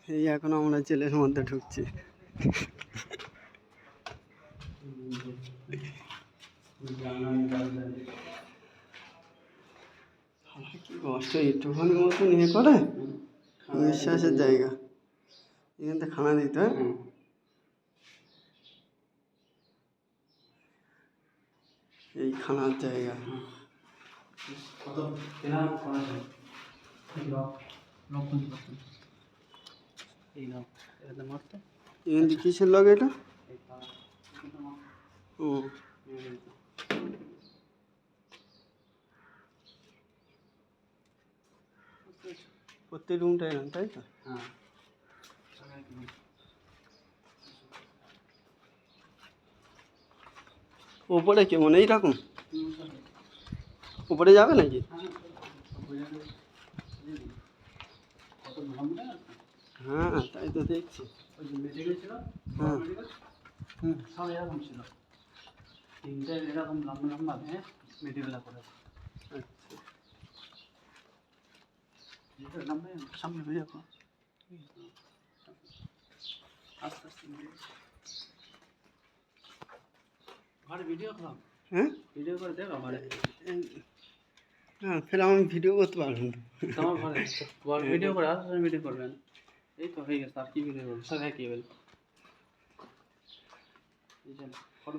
এই এখন আমরা জেলের মধ্যে ঢুকছি। কি কষ্ট, একটুখানি মতন ইয়ে করে নিঃশ্বাসের জায়গা, এখান থেকে খানা দিতে হয়। এই খানার জায়গা এখান কিসের লগে এটা? ও প্রত্যেক রুমটা এরকম, তাই তো? হ্যাঁ। ওপরে কেমন এইরকম? উপরে যাবে নাকি? হ্যাঁ তাই তো দেখছি। হ্যাঁ হুম, সব এরকম ছিল, তিনটে এরকম লম্বা লম্বা মেডিবেলা করে। আচ্ছা সামনে ভিডিও করো, আস্তে আস্তে ঘরে ভিডিও করো। হ্যাঁ ভিডিও করে দেখো ঘরে। হ্যাঁ ফের আমি ভিডিও করতে পারবো না। তোমার ঘরে ভিডিও করে আসার ভিডিও করবেন। এই তো হয়ে গেছে, আর কি ভিডিও করবেন, সব একই বল। ফটো